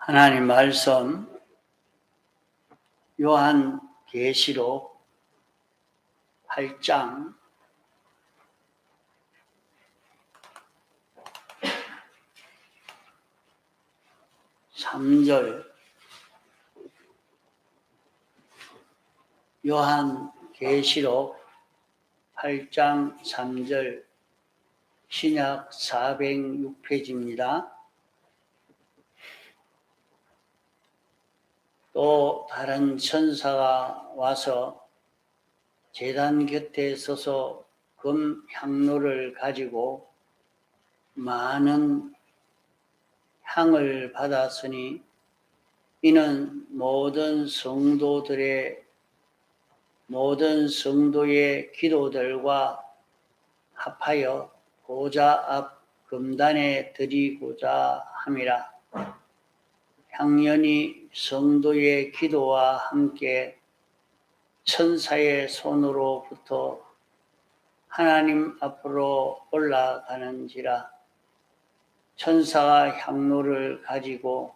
하나님 말씀 요한계시록 8장 3절 요한계시록 8장 3절 신약 406페이지입니다. 또 다른 천사가 와서 제단 곁에 서서 금 향로를 가지고 많은 향을 받았으니 이는 모든 성도의 기도들과 합하여 보좌 앞 금단에 드리고자 함이라. 향연이 성도의 기도와 함께 천사의 손으로부터 하나님 앞으로 올라가는지라. 천사가 향로를 가지고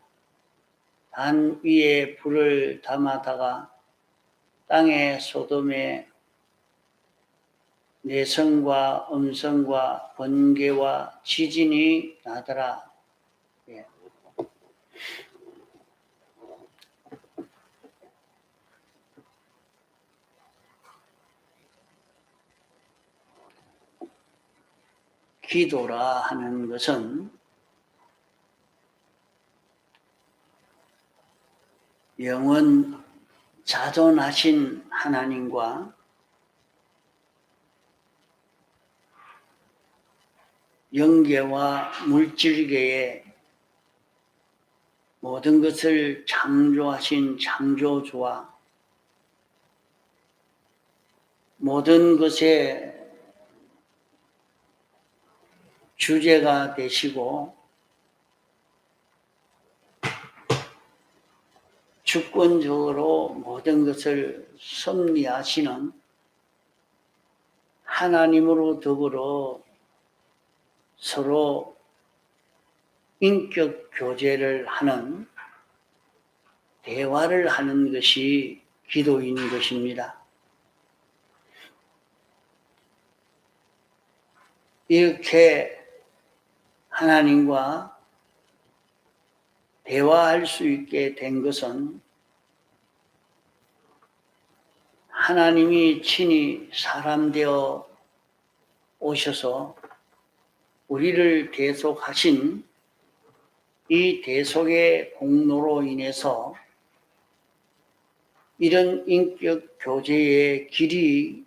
단 위에 불을 담아다가 땅의 소돔에 내성과 음성과 번개와 지진이 나더라. 예. 기도라 하는 것은 영원 자존하신 하나님과 영계와 물질계의 모든 것을 창조하신 창조주와 모든 것의 주제가 되시고 주권적으로 모든 것을 섭리하시는 하나님으로 더불어 서로 인격 교제를 하는 대화를 하는 것이 기도인 것입니다. 이렇게 하나님과 대화할 수 있게 된 것은 하나님이 친히 사람 되어 오셔서 우리를 대속하신 이 대속의 공로로 인해서 이런 인격 교제의 길이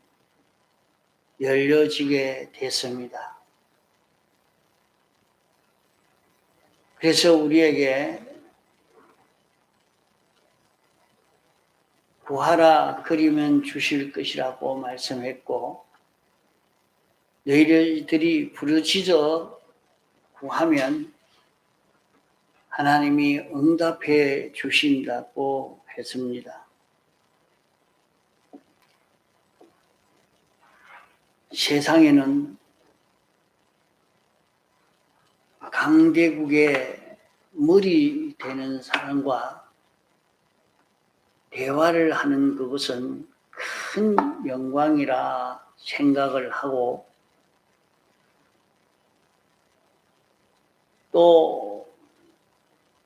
열려지게 됐습니다. 그래서 우리에게 구하라 그리면 주실 것이라고 말씀했고, 너희들이 부르짖어 구하면 하나님이 응답해 주신다고 했습니다. 세상에는 강대국의 머리 되는 사람과 대화를 하는 그것은 큰 영광이라 생각을 하고 또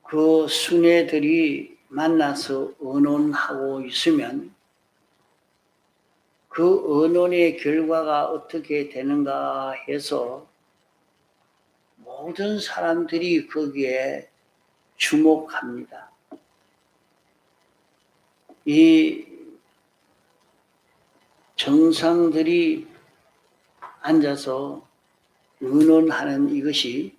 그 순애들이 만나서 의논하고 있으면 그 의논의 결과가 어떻게 되는가 해서 모든 사람들이 거기에 주목합니다. 이 정상들이 앉아서 의논하는 이것이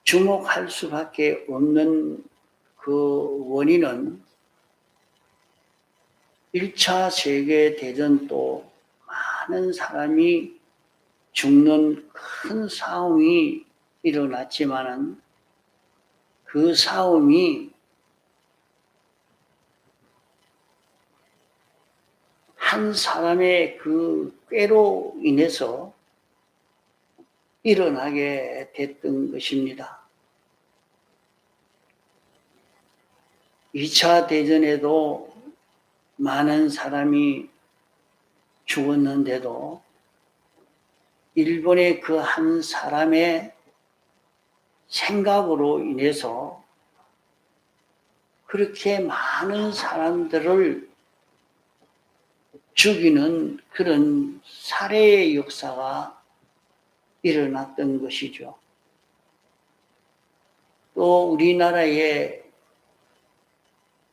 주목할 수밖에 없는 그 원인은 1차 세계대전 또 많은 사람이 죽는 큰 싸움이 일어났지만은 그 싸움이 한 사람의 그 꾀로 인해서 일어나게 됐던 것입니다. 2차 대전에도 많은 사람이 죽었는데도 일본의 그 한 사람의 생각으로 인해서 그렇게 많은 사람들을 죽이는 그런 살해의 역사가 일어났던 것이죠. 또 우리나라의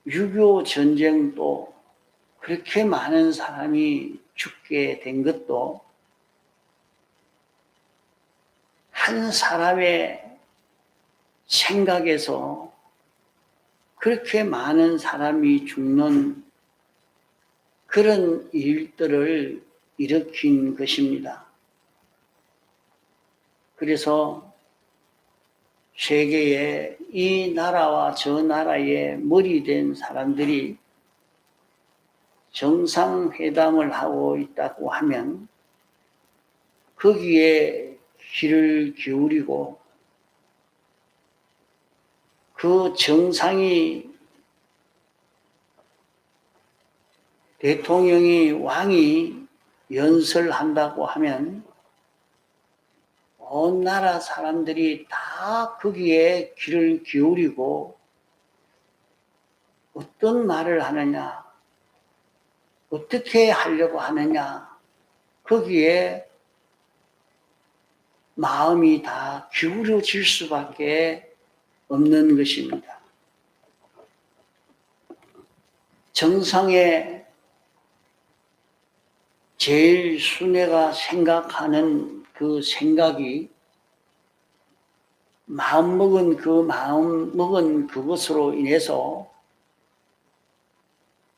6.25 전쟁도 그렇게 많은 사람이 죽게 된 것도 한 사람의 생각에서 그렇게 많은 사람이 죽는 그런 일들을 일으킨 것입니다. 그래서 세계에 이 나라와 저 나라의 머리 된 사람들이 정상회담을 하고 있다고 하면 거기에 귀를 기울이고 그 정상이 대통령이 왕이 연설한다고 하면 온 나라 사람들이 다 거기에 귀를 기울이고 어떤 말을 하느냐, 어떻게 하려고 하느냐, 거기에 마음이 다 기울어질 수밖에 없는 것입니다. 정상의 제일 순애가 생각하는 그 생각이 마음먹은 그것으로 인해서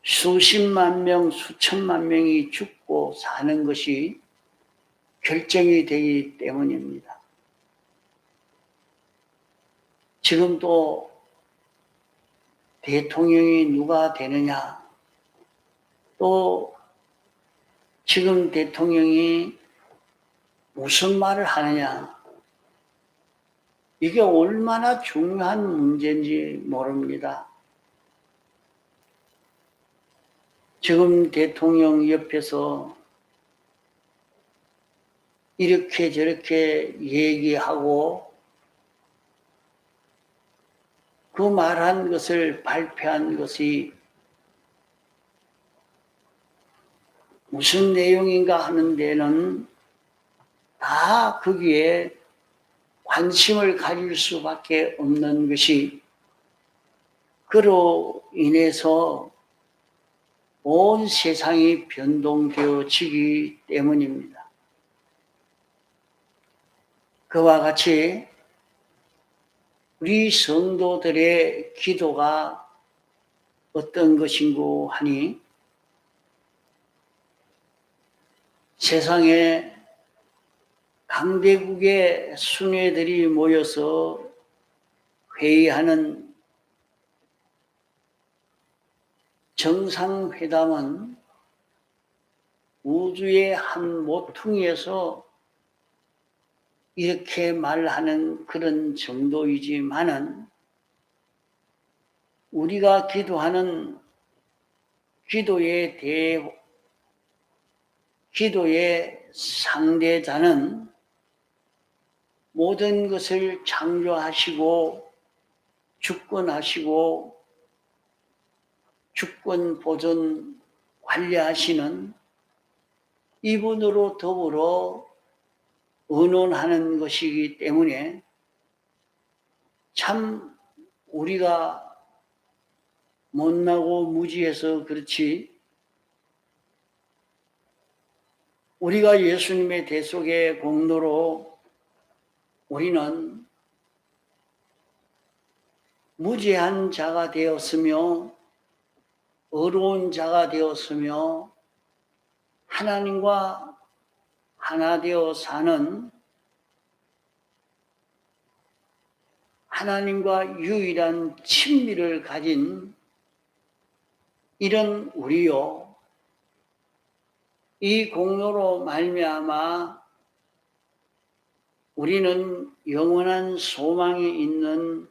수십만 명, 수천만 명이 죽고 사는 것이 결정이 되기 때문입니다. 지금 또 대통령이 누가 되느냐, 또 지금 대통령이 무슨 말을 하느냐, 이게 얼마나 중요한 문제인지 모릅니다. 지금 대통령 옆에서 이렇게 저렇게 얘기하고 그 말한 것을 발표한 것이 무슨 내용인가 하는 데는 다 거기에 관심을 가질 수밖에 없는 것이 그로 인해서 온 세상이 변동되어지기 때문입니다. 그와 같이 우리 성도들의 기도가 어떤 것인고 하니 세상에 강대국의 순회들이 모여서 회의하는 정상회담은 우주의 한 모퉁이에서 이렇게 말하는 그런 정도이지만은 우리가 기도하는 기도의 상대자는 모든 것을 창조하시고 주권하시고 주권 보존 관리하시는 이분으로 더불어 의논하는 것이기 때문에 참 우리가 못나고 무지해서 그렇지 우리가 예수님의 대속의 공로로 우리는 무죄한 자가 되었으며 의로운 자가 되었으며 하나님과 하나 되어 사는 하나님과 유일한 친밀을 가진 이런 우리요, 이 공로로 말미암아 우리는 영원한 소망이 있는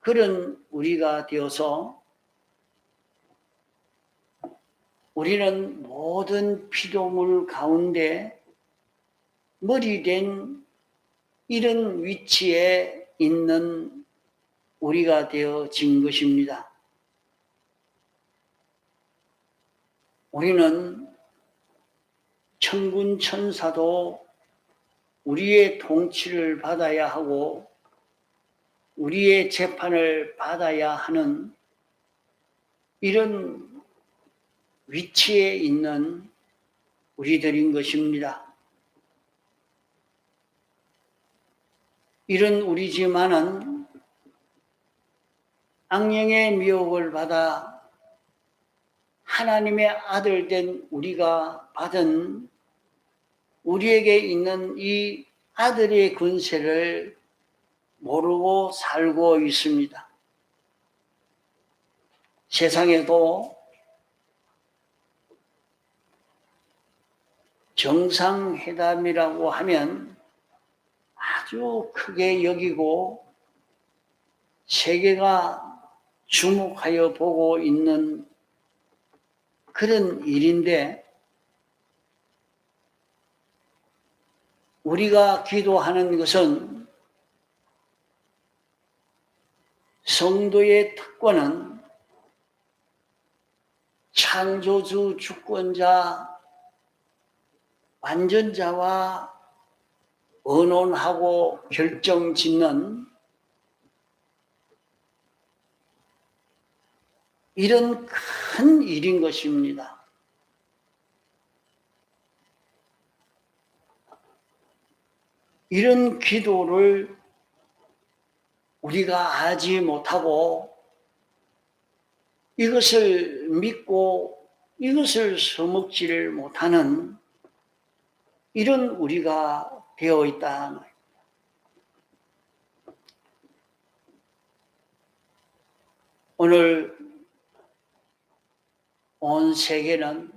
그런 우리가 되어서 우리는 모든 피조물 가운데 머리된 이런 위치에 있는 우리가 되어진 것입니다. 우리는 천군 천사도 우리의 통치를 받아야 하고 우리의 재판을 받아야 하는 이런 위치에 있는 우리들인 것입니다. 이런 우리지만은 악령의 미혹을 받아 하나님의 아들 된 우리가 받은 우리에게 있는 이 아들의 권세를 모르고 살고 있습니다. 세상에도 정상회담이라고 하면 아주 크게 여기고 세계가 주목하여 보고 있는 그런 일인데 우리가 기도하는 것은 성도의 특권은 창조주 주권자 완전자와 언론하고 결정짓는 이런 큰 일인 것입니다. 이런 기도를 우리가 알지 못하고 이것을 믿고 이것을 써먹지를 못하는 이런 우리가 되어 있다. 오늘 온 세계는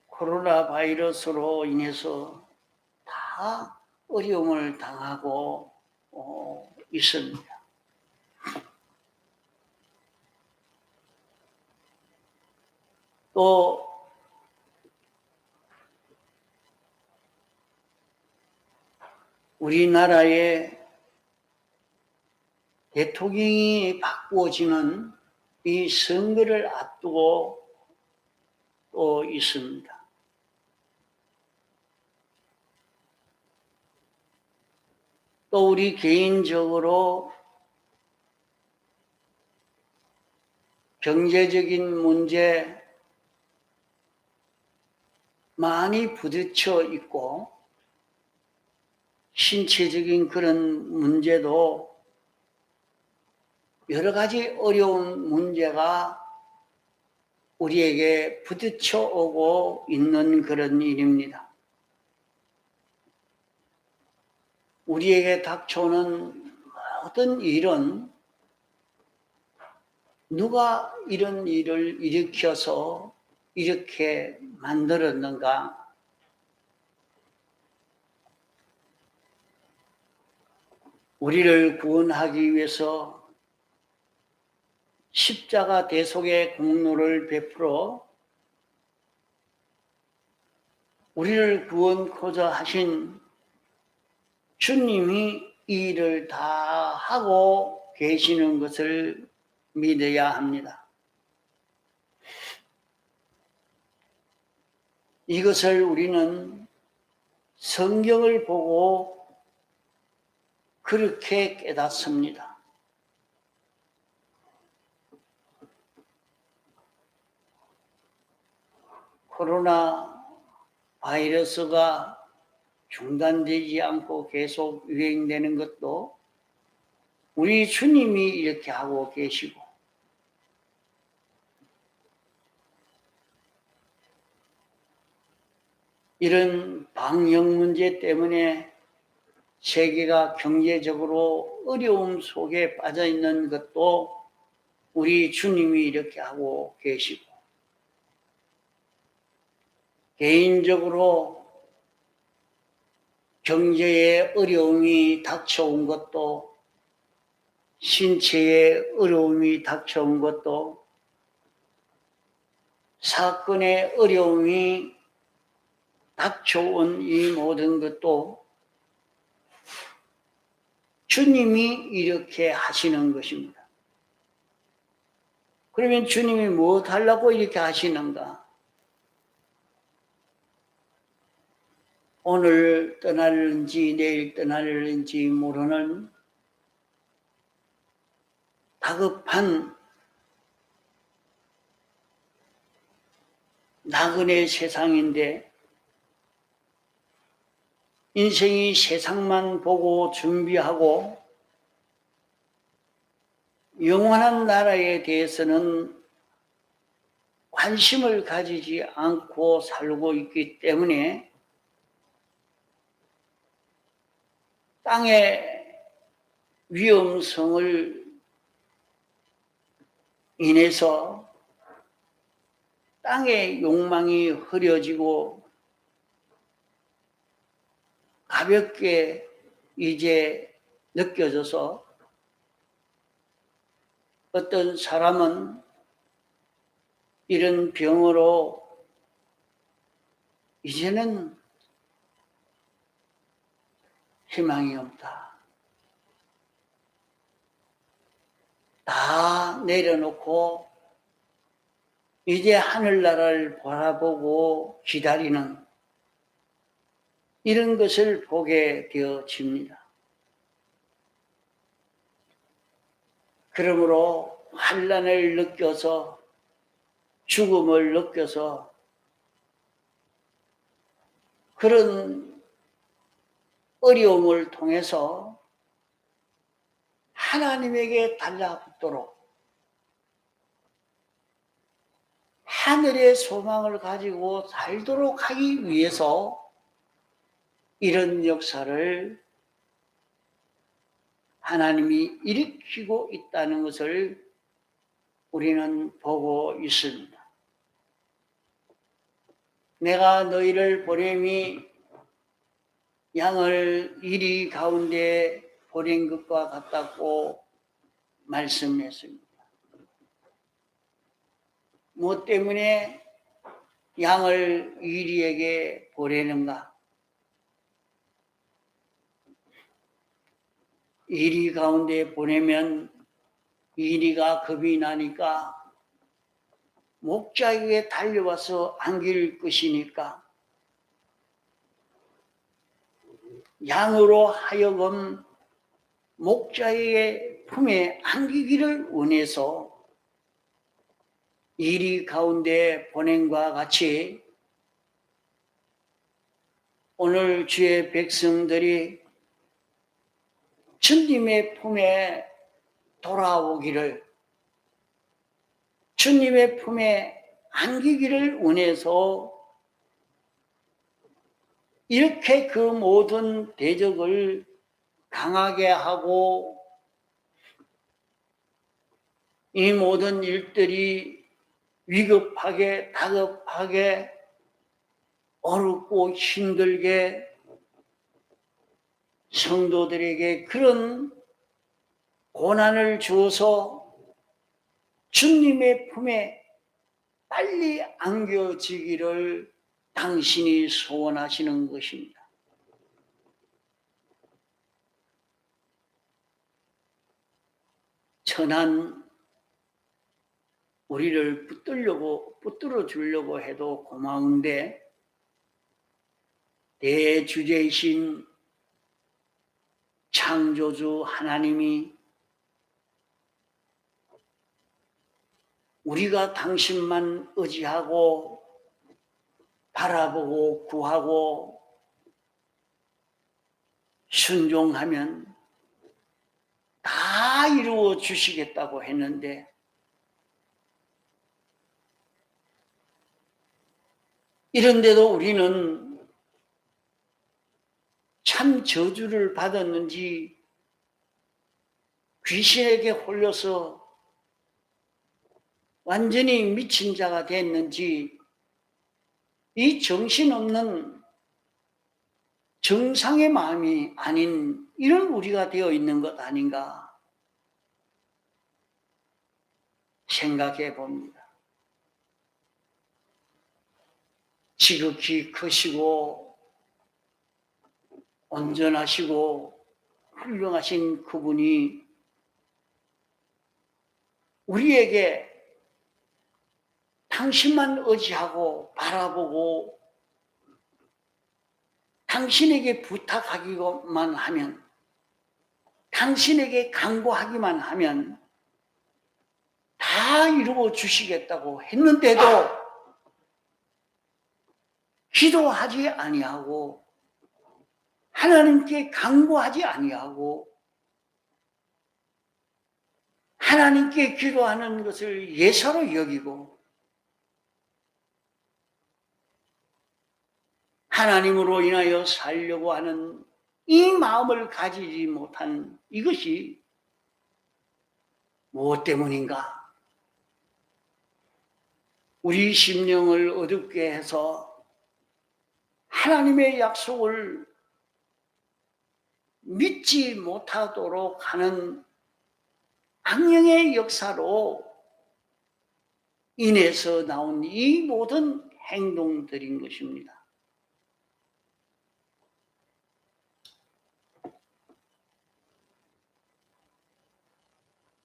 코로나 바이러스로 인해서 다 어려움을 당하고 있습니다. 또 우리나라의 대통령이 바꾸어지는 이 선거를 앞두고 또 있습니다. 또 우리 개인적으로 경제적인 문제 많이 부딪혀 있고 신체적인 그런 문제도 여러 가지 어려운 문제가 우리에게 부딪혀 오고 있는 그런 일입니다. 우리에게 닥쳐오는 모든 일은 누가 이런 일을 일으켜서 이렇게 만들었는가? 우리를 구원하기 위해서 십자가 대속의 공로를 베풀어 우리를 구원코자 하신 주님이 이 일을 다 하고 계시는 것을 믿어야 합니다. 이것을 우리는 성경을 보고 그렇게 깨닫습니다. 코로나 바이러스가 중단되지 않고 계속 유행되는 것도 우리 주님이 이렇게 하고 계시고 이런 방역 문제 때문에 세계가 경제적으로 어려움 속에 빠져 있는 것도 우리 주님이 이렇게 하고 계시고 개인적으로 경제에 어려움이 닥쳐온 것도 신체에 어려움이 닥쳐온 것도 사건의 어려움이 닥쳐온 이 모든 것도 주님이 이렇게 하시는 것입니다. 그러면 주님이 뭐 하려고 이렇게 하시는가? 오늘 떠날는지 내일 떠날는지 모르는 다급한 나그네 세상인데 인생이 세상만 보고 준비하고 영원한 나라에 대해서는 관심을 가지지 않고 살고 있기 때문에 땅의 위험성을 인해서 땅의 욕망이 흐려지고 가볍게 이제 느껴져서 어떤 사람은 이런 병으로 이제는 희망이 없다. 다 내려놓고 이제 하늘나라를 바라보고 기다리는 이런 것을 보게 되어집니다. 그러므로 환난을 느껴서 죽음을 느껴서 그런 어려움을 통해서 하나님에게 달라붙도록 하늘의 소망을 가지고 살도록 하기 위해서 이런 역사를 하나님이 일으키고 있다는 것을 우리는 보고 있습니다. 내가 너희를 보냄이 양을 이리 가운데 보낸 것과 같다고 말씀했습니다. 뭐 때문에 양을 이리에게 보내는가? 이리 가운데 보내면 이리가 겁이 나니까 목자에게 달려와서 안길 것이니까 양으로 하여금 목자의 품에 안기기를 원해서 이리 가운데 보냄과 같이 오늘 주의 백성들이 주님의 품에 돌아오기를, 주님의 품에 안기기를 원해서 이렇게 그 모든 대적을 강하게 하고 이 모든 일들이 위급하게 다급하게 어렵고 힘들게 성도들에게 그런 고난을 주어서 주님의 품에 빨리 안겨지기를 당신이 소원하시는 것입니다. 천한 우리를 붙들어 주려고 해도 고마운데 대주제이신 창조주 하나님이 우리가 당신만 의지하고 바라보고 구하고 순종하면 다 이루어 주시겠다고 했는데 이런데도 우리는 참 저주를 받았는지 귀신에게 홀려서 완전히 미친 자가 됐는지 이 정신없는 정상의 마음이 아닌 이런 우리가 되어 있는 것 아닌가 생각해 봅니다. 지극히 크시고 온전하시고 훌륭하신 그분이 우리에게 당신만 의지하고 바라보고 당신에게 부탁하기만 하면, 당신에게 간구하기만 하면 다 이루어 주시겠다고 했는데도 기도하지 아니하고 하나님께 간구하지 아니하고 하나님께 기도하는 것을 예사로 여기고 하나님으로 인하여 살려고 하는 이 마음을 가지지 못한 이것이 무엇 때문인가? 우리 심령을 어둡게 해서 하나님의 약속을 믿지 못하도록 하는 악령의 역사로 인해서 나온 이 모든 행동들인 것입니다.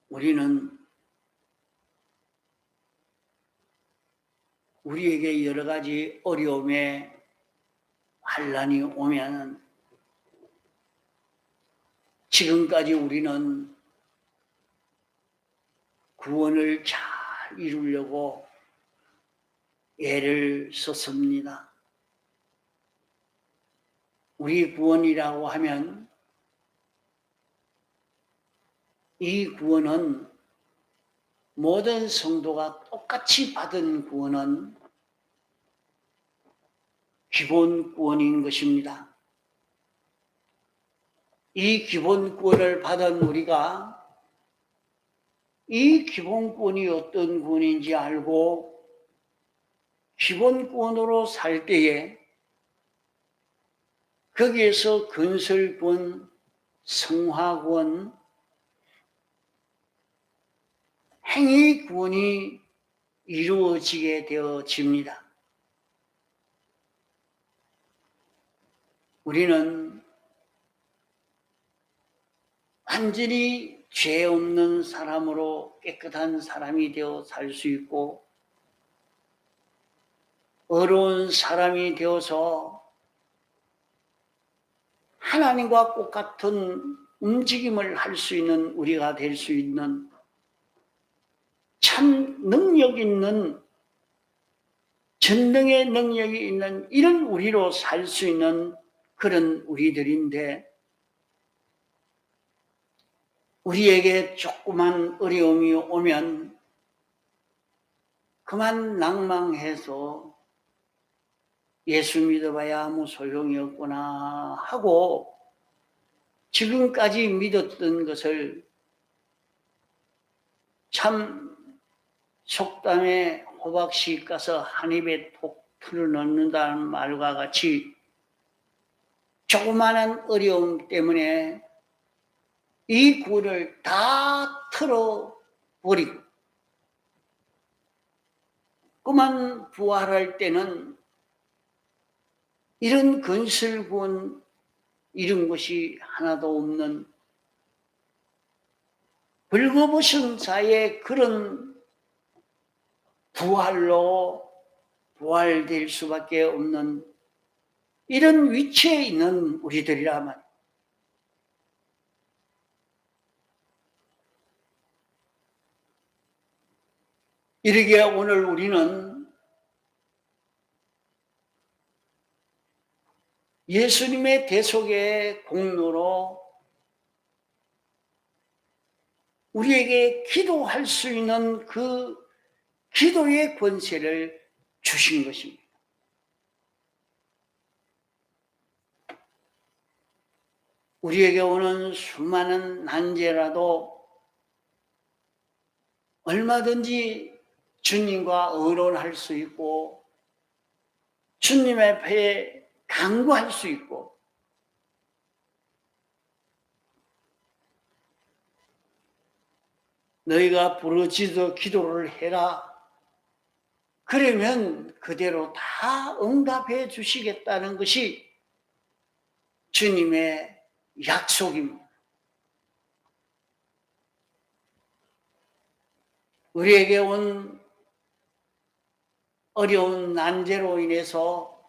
우리는 우리에게 여러 가지 어려움에 환난이 오면 지금까지 우리는 구원을 잘 이루려고 애를 썼습니다. 우리 구원이라고 하면 이 구원은 모든 성도가 똑같이 받은 구원은 기본 구원인 것입니다. 이 기본 구원을 받은 우리가 이 기본 구원이 어떤 구원인지 알고 기본 구원으로 살 때에 거기에서 건설구원, 성화구원, 행위구원이 이루어지게 되어집니다. 우리는 완전히 죄 없는 사람으로 깨끗한 사람이 되어 살 수 있고 어려운 사람이 되어서 하나님과 똑같은 움직임을 할 수 있는 우리가 될 수 있는 참 능력 있는 전능의 능력이 있는 이런 우리로 살 수 있는 그런 우리들인데 우리에게 조그만 어려움이 오면 그만 낭망해서 예수 믿어봐야 아무 소용이 없구나 하고 지금까지 믿었던 것을 참 속담에 호박씨 까서 한 입에 톡 틀어넣는다는 말과 같이 조그마한 어려움 때문에 이 구원을 다 틀어버리고 그만 부활할 때는 이런 건설구원 이런 것이 하나도 없는 벌거벗은 자의 그런 부활로 부활될 수밖에 없는 이런 위치에 있는 우리들이라면 이르게 오늘 우리는 예수님의 대속의 공로로 우리에게 기도할 수 있는 그 기도의 권세를 주신 것입니다. 우리에게 오는 수많은 난제라도 얼마든지 주님과 의논할 수 있고 주님 앞에 간구할 수 있고 너희가 부르짖어 기도를 해라 그러면 그대로 다 응답해 주시겠다는 것이 주님의 약속입니다. 우리에게 온 어려운 난제로 인해서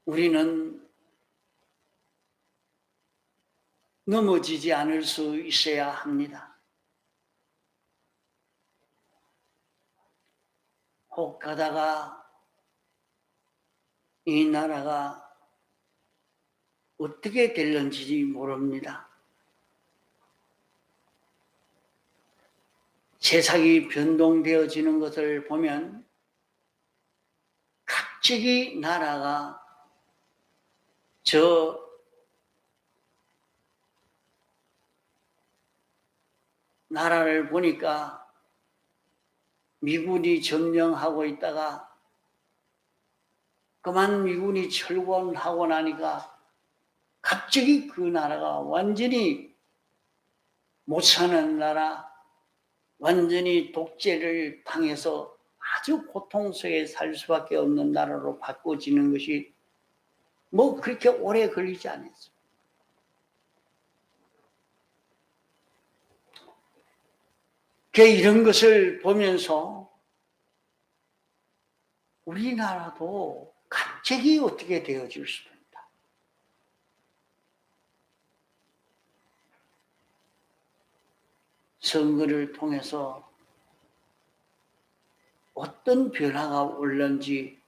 우리는 넘어지지 않을 수 있어야 합니다. 혹 가다가 이 나라가 어떻게 될런지 모릅니다. 세상이 변동되어지는 것을 보면 갑자기 나라가 저 나라를 보니까 미군이 점령하고 있다가 그만 미군이 철권하고 나니까 갑자기 그 나라가 완전히 못 사는 나라, 완전히 독재를 당해서 아주 고통 속에 살 수밖에 없는 나라로 바꿔지는 것이 뭐 그렇게 오래 걸리지 않았어요. 이런 것을 보면서 우리나라도 갑자기 어떻게 되어질 수도 있다. 선거를 통해서 어떤 변화가 올는지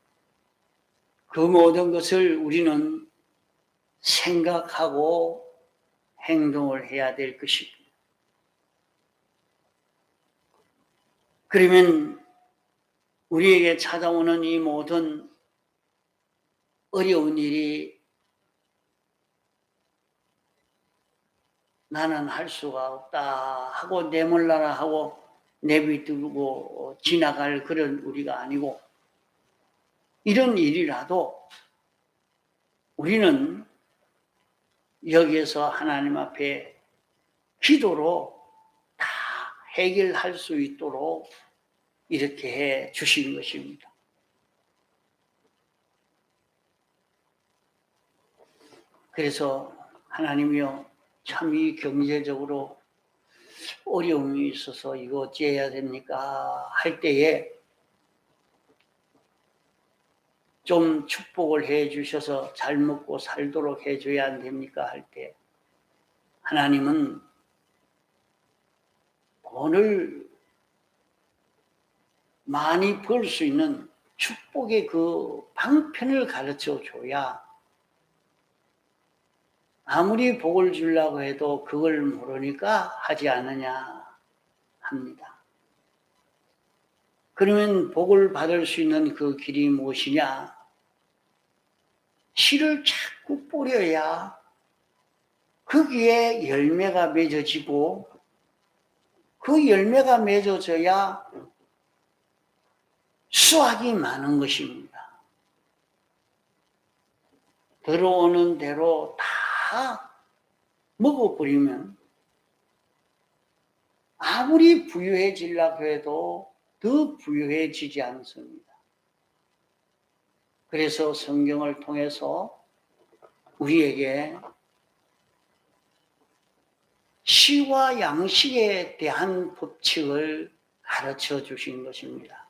그 모든 것을 우리는 생각하고 행동을 해야 될 것입니다. 그러면 우리에게 찾아오는 이 모든 어려운 일이 나는 할 수가 없다 하고 내몰라라 하고 내비두고 지나갈 그런 우리가 아니고, 이런 일이라도 우리는 여기에서 하나님 앞에 기도로 다 해결할 수 있도록 이렇게 해 주신 것입니다. 그래서 하나님이요, 참 이 경제적으로 어려움이 있어서 이거 어찌해야 됩니까 할 때에 좀 축복을 해 주셔서 잘 먹고 살도록 해줘야 안 됩니까 할 때, 하나님은 돈을 많이 벌 수 있는 축복의 그 방편을 가르쳐 줘야, 아무리 복을 주려고 해도 그걸 모르니까 하지 않느냐 합니다. 그러면 복을 받을 수 있는 그 길이 무엇이냐? 씨를 자꾸 뿌려야 거기에 열매가 맺어지고, 그 열매가 맺어져야 수확이 많은 것입니다. 들어오는 대로 다 먹어버리면 아무리 부유해지려고 해도 더 부유해지지 않습니다. 그래서 성경을 통해서 우리에게 시와 양식에 대한 법칙을 가르쳐 주신 것입니다.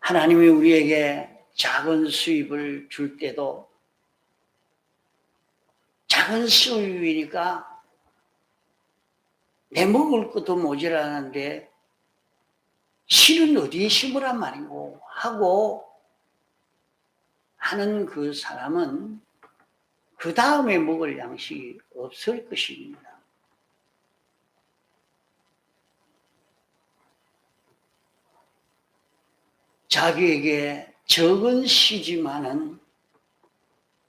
하나님이 우리에게 작은 수입을 줄 때도 작은 수입이니까 내 먹을 것도 모자라는데 실은 어디에 심으란 말이고 하고 하는 그 사람은 그 다음에 먹을 양식이 없을 것입니다. 자기에게 적은 시지만은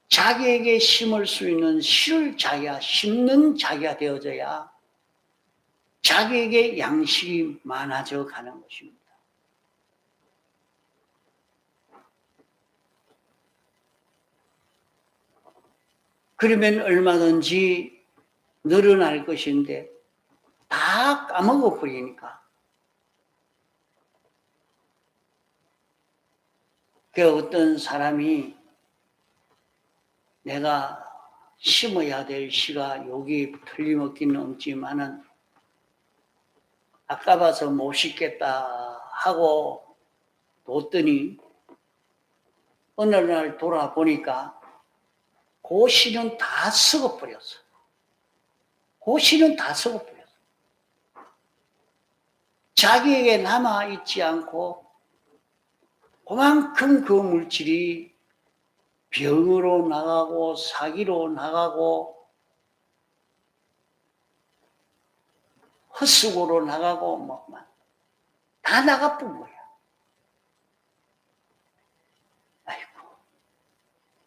자기에게 심을 수 있는 씨를 자기가 심는 자기가 되어져야 자기에게 양식이 많아져 가는 것입니다. 그러면 얼마든지 늘어날 것인데 다 까먹어 버리니까 그 어떤 사람이 내가 심어야 될 씨가 여기 틀림없기는 없지만은 아까봐서 못 심겠다 하고 뒀더니 어느 날 돌아보니까 그 씨는 다 썩어버렸어. 그 씨는 다 썩어버렸어. 자기에게 남아있지 않고 그만큼 그 물질이 병으로 나가고 사기로 나가고 헛수고로 나가고 뭐 다 나가뿐 거야. 아이고,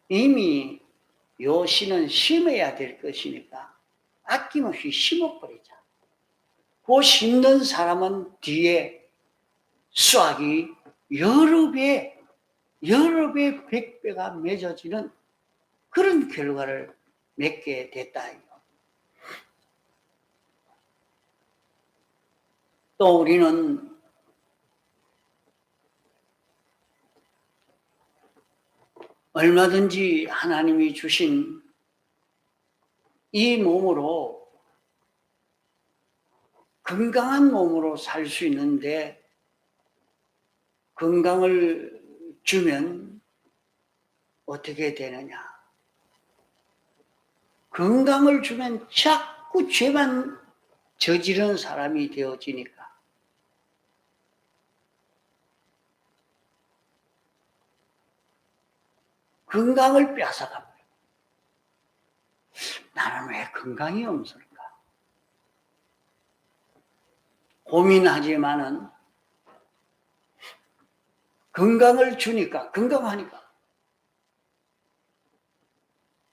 이미 요 씨는 심어야 될 것이니까 아낌없이 심어버리자. 그 심는 사람은 뒤에 수확이 여러 배, 백배가 맺어지는 그런 결과를 맺게 됐다. 또 우리는 얼마든지 하나님이 주신 이 몸으로 건강한 몸으로 살 수 있는데 건강을 주면 어떻게 되느냐? 건강을 주면 자꾸 죄만 저지른 사람이 되어지니까 건강을 뺏어가 버려. 나는 왜 건강이 없을까? 고민하지만은 건강을 주니까 건강하니까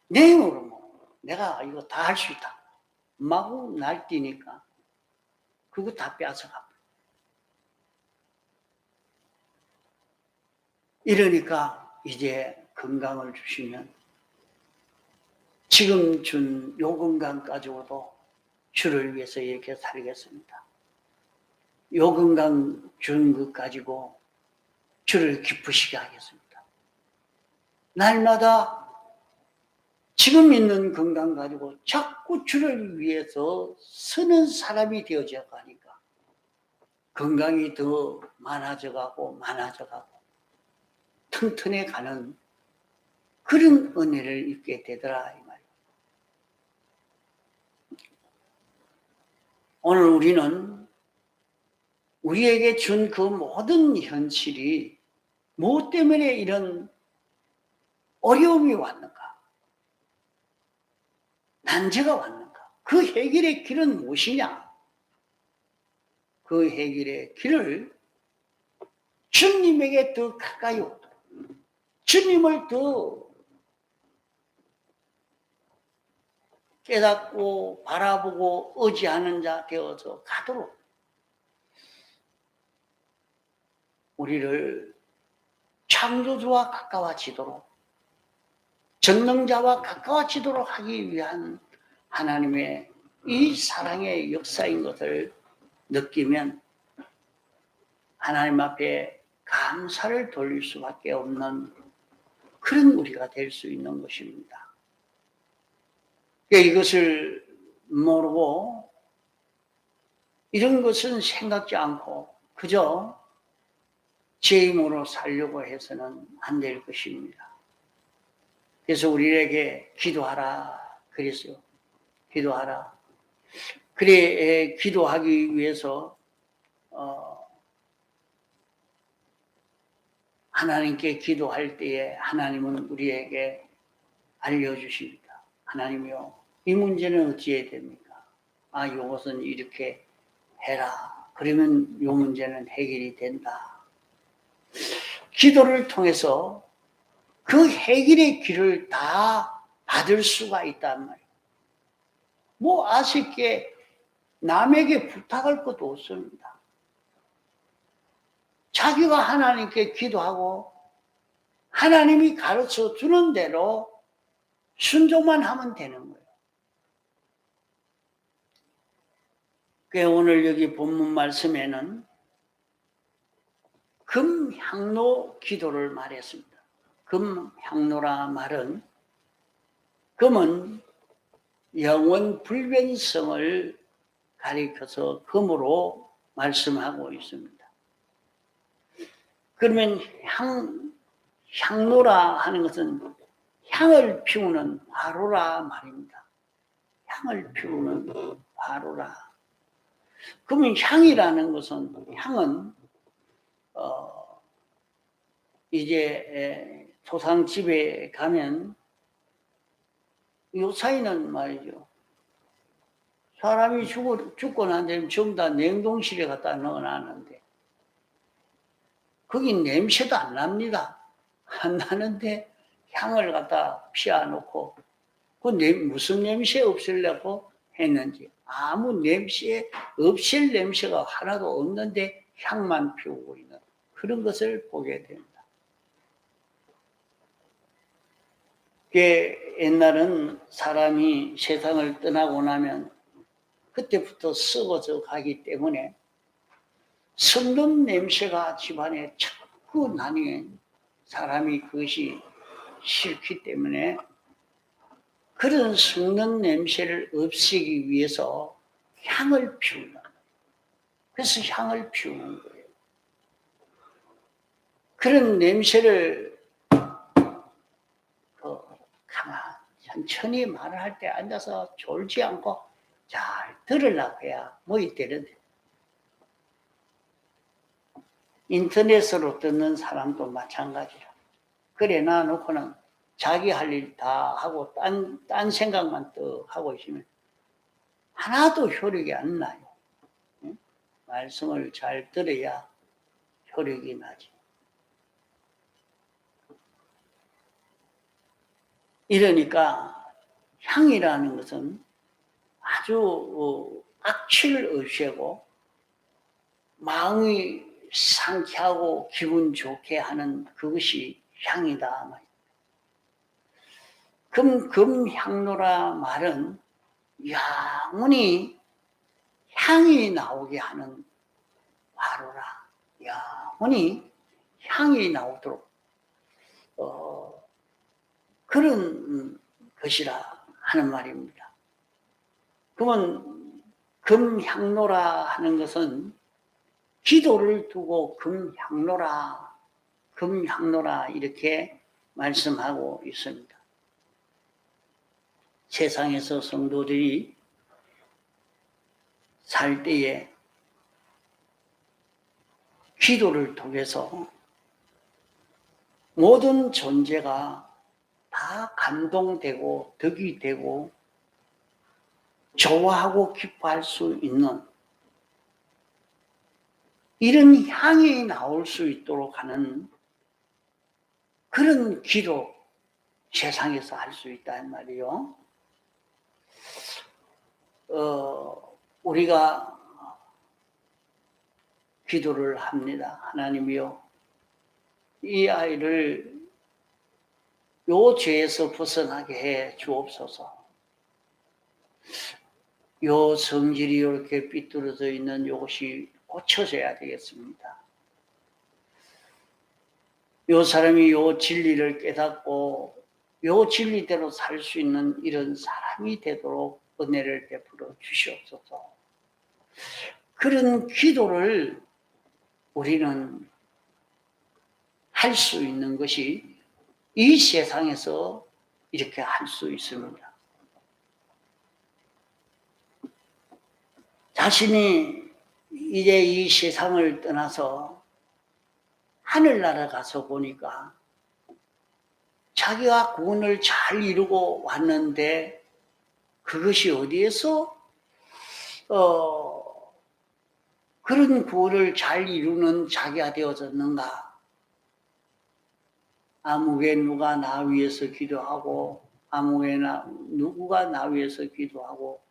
내 힘으로 뭐 내가 이거 다 할 수 있다. 마구 날뛰니까 그거 다 뺏어가 버려. 이러니까 이제 건강을 주시면 지금 준 요 건강 가지고도 주를 위해서 이렇게 살겠습니다. 요 건강 준 것 가지고 주를 기쁘시게 하겠습니다. 날마다 지금 있는 건강 가지고 자꾸 주를 위해서 쓰는 사람이 되어져 가니까 건강이 더 많아져 가고 튼튼해 가는 그런 은혜를 입게 되더라 이 말이에요. 오늘 우리는 우리에게 준 그 모든 현실이 무엇 때문에 이런 어려움이 왔는가? 난제가 왔는가? 그 해결의 길은 무엇이냐? 그 해결의 길을 주님에게 더 가까이 오도록 주님을 더 깨닫고 바라보고 의지하는 자 되어서 가도록 우리를 창조주와 가까워지도록 전능자와 가까워지도록 하기 위한 하나님의 이 사랑의 역사인 것을 느끼면 하나님 앞에 감사를 돌릴 수밖에 없는 그런 우리가 될 수 있는 것입니다. 이것을 모르고 이런 것은 생각지 않고 그저 제 힘으로 살려고 해서는 안 될 것입니다. 그래서 우리에게 기도하라 그랬어요. 기도하라. 그래 기도하기 위해서 하나님께 기도할 때에 하나님은 우리에게 알려주십니다. 하나님이요, 이 문제는 어찌해야 됩니까? 아, 이것은 이렇게 해라. 그러면 이 문제는 해결이 된다. 기도를 통해서 그 해결의 길을 다 받을 수가 있단 말이에요. 뭐 아쉽게 남에게 부탁할 것도 없습니다. 자기가 하나님께 기도하고 하나님이 가르쳐 주는 대로 순종만 하면 되는 거예요. 오늘 여기 본문 말씀에는 금향로 기도를 말했습니다. 금향로라 말은 금은 영원 불변성을 가리켜서 금으로 말씀하고 있습니다. 그러면 향로라 하는 것은 향을 피우는 화로라 말입니다. 향을 피우는 화로라. 그러면 향이라는 것은 향은 이제 토상집에 가면 요사이는 말이죠. 사람이 죽고 난 다음에 전부 다 냉동실에 갖다 넣어놨는데 거긴 냄새도 안 납니다. 안 나는데 향을 갖다 피워놓고 무슨 냄새 없애려고 했는지 아무 냄새 없앨 냄새가 하나도 없는데 향만 피우고 있는 그런 것을 보게 됩니다. 옛날은 사람이 세상을 떠나고 나면 그때부터 썩어져 가기 때문에 썩는 냄새가 집안에 자꾸 나니 사람이 그것이 싫기 때문에 그런 썩는 냄새를 없애기 위해서 향을 피운다. 그래서 향을 피우는 거예요. 그런 냄새를 천천히 말을 할 때 앉아서 졸지 않고 잘 들으려고 해야 뭐이 되는데 인터넷으로 듣는 사람도 마찬가지라. 그래 놔놓고는 자기 할 일 다 하고 딴 생각만 또 하고 있으면 하나도 효력이 안 나요. 응? 말씀을 잘 들어야 효력이 나지. 이러니까 향이라는 것은 아주 악취를 없애고 마음이 상쾌하고 기분 좋게 하는 그것이 향이다. 금향로라 말은 영원히 향이 나오게 하는 화로라. 영원히 향이 나오도록 그런 것이라 하는 말입니다. 그러면 금향로라 하는 것은 기도를 두고 금향로라 이렇게 말씀하고 있습니다. 세상에서 성도들이 살 때에 기도를 통해서 모든 존재가 다 감동되고 덕이 되고 좋아하고 기뻐할 수 있는 이런 향이 나올 수 있도록 하는 그런 기도 세상에서 할 수 있단 말이요. 우리가 기도를 합니다. 하나님이요, 이 아이를 요 죄에서 벗어나게 해 주옵소서. 요 성질이 이렇게 삐뚤어져 있는 요것이 고쳐져야 되겠습니다. 요 사람이 요 진리를 깨닫고 요 진리대로 살 수 있는 이런 사람이 되도록 은혜를 베풀어 주시옵소서. 그런 기도를 우리는 할 수 있는 것이 이 세상에서 이렇게 할 수 있습니다. 자신이 이제 이 세상을 떠나서 하늘나라 가서 보니까 자기가 구원을 잘 이루고 왔는데 그것이 어디에서 그런 구원을 잘 이루는 자기가 되어졌는가? 아무개 누가 나 위해서 기도하고 아무개 누구가 나 위해서 기도하고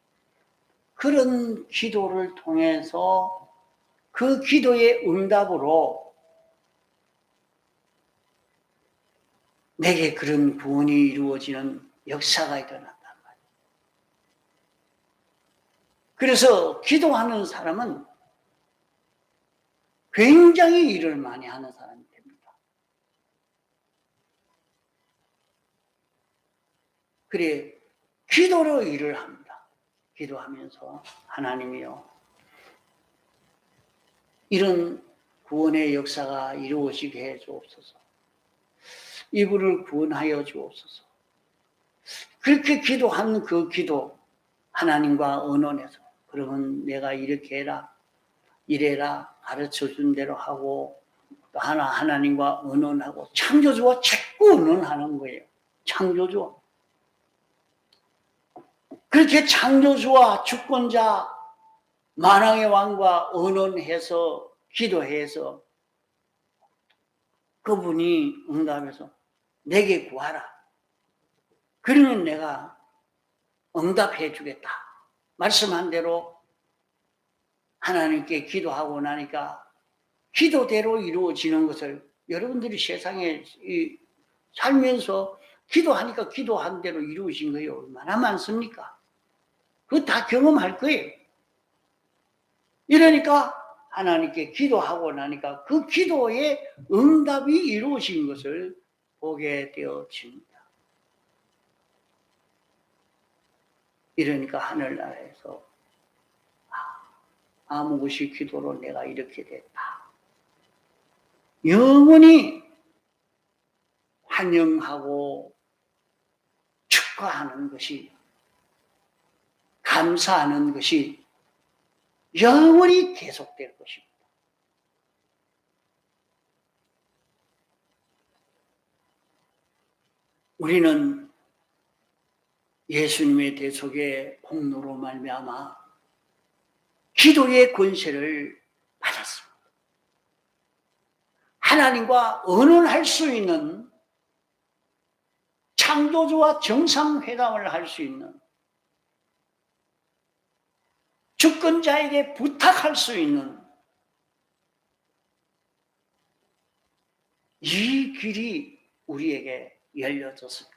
그런 기도를 통해서 그 기도의 응답으로 내게 그런 구원이 이루어지는 역사가 일어난단 말이에요. 그래서 기도하는 사람은 굉장히 일을 많이 하는 사람이 됩니다. 그래, 기도로 일을 합니다. 기도하면서 하나님이요, 이런 구원의 역사가 이루어지게 해 주옵소서. 이분을 구원하여 주옵소서. 그렇게 기도한 그 기도, 하나님과 언론에서, 그러면 내가 이렇게 해라, 이래라, 가르쳐 준 대로 하고, 또 하나님과 언론하고, 창조주와 자꾸 언론하는 거예요. 창조주. 그렇게 창조주와 주권자, 만왕의 왕과 언론해서, 기도해서, 그분이 응답해서 내게 구하라. 그러면 내가 응답해 주겠다. 말씀한 대로 하나님께 기도하고 나니까 기도대로 이루어지는 것을 여러분들이 세상에 살면서 기도하니까 기도한 대로 이루어진 거예요. 얼마나 많습니까? 그거 다 경험할 거예요. 이러니까 하나님께 기도하고 나니까 그 기도의 응답이 이루어진 것을 보게 되어집니다. 이러니까 하늘나라에서 아무것이 기도로 내가 이렇게 됐다. 영원히 환영하고 축하하는 것이, 감사하는 것이 영원히 계속될 것입니다. 우리는 예수님의 대속의 공로로 말미암아 기도의 권세를 받았습니다. 하나님과 언언할 수 있는, 창조주와 정상회담을 할 수 있는, 주권자에게 부탁할 수 있는 이 길이 우리에게 열려졌습니다.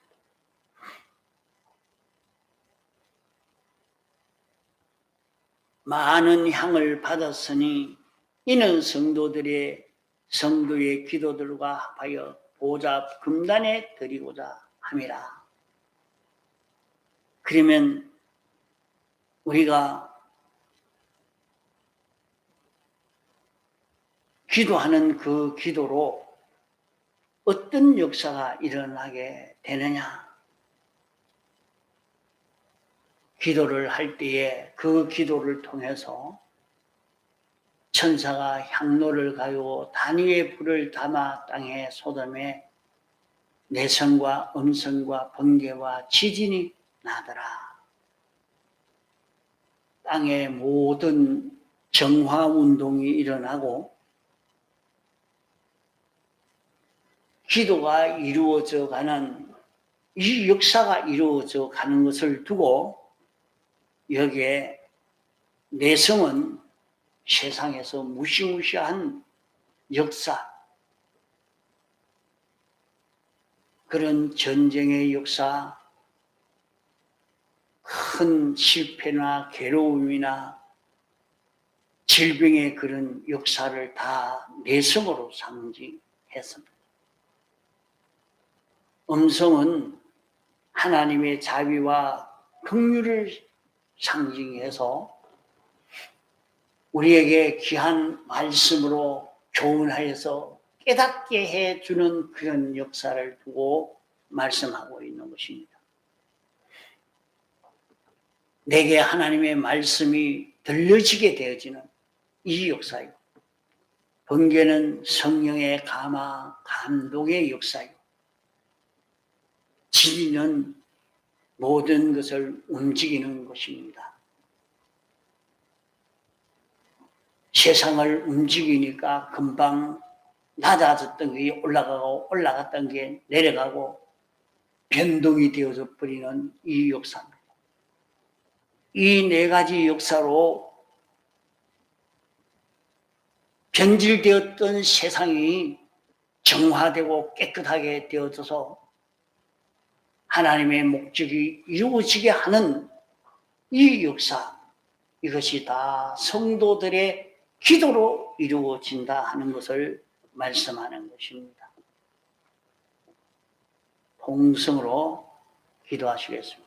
많은 향을 받았으니 이는 성도의 기도들과 합하여 보좌 금단에 드리고자 함이라. 그러면 우리가 기도하는 그 기도로 어떤 역사가 일어나게 되느냐? 기도를 할 때에 그 기도를 통해서 천사가 향로를 가지고 단위의 불을 담아 땅에 쏟음에 내성과 음성과 번개와 지진이 나더라. 땅의 모든 정화운동이 일어나고 기도가 이루어져 가는, 이 역사가 이루어져 가는 것을 두고 여기에 내성은 세상에서 무시무시한 역사, 그런 전쟁의 역사, 큰 실패나 괴로움이나 질병의 그런 역사를 다 내성으로 상징했습니다. 음성은 하나님의 자비와 긍휼을 상징해서 우리에게 귀한 말씀으로 교훈하여서 깨닫게 해주는 그런 역사를 두고 말씀하고 있는 것입니다. 내게 하나님의 말씀이 들려지게 되어지는 이 역사요. 번개는 성령의 감동의 역사요. 진리는 모든 것을 움직이는 것입니다. 세상을 움직이니까 금방 낮아졌던 게 올라가고 올라갔던 게 내려가고 변동이 되어져 버리는 이 역사입니다. 이 네 가지 역사로 변질되었던 세상이 정화되고 깨끗하게 되어져서 하나님의 목적이 이루어지게 하는 이 역사, 이것이 다 성도들의 기도로 이루어진다 하는 것을 말씀하는 것입니다. 동성으로 기도하시겠습니다.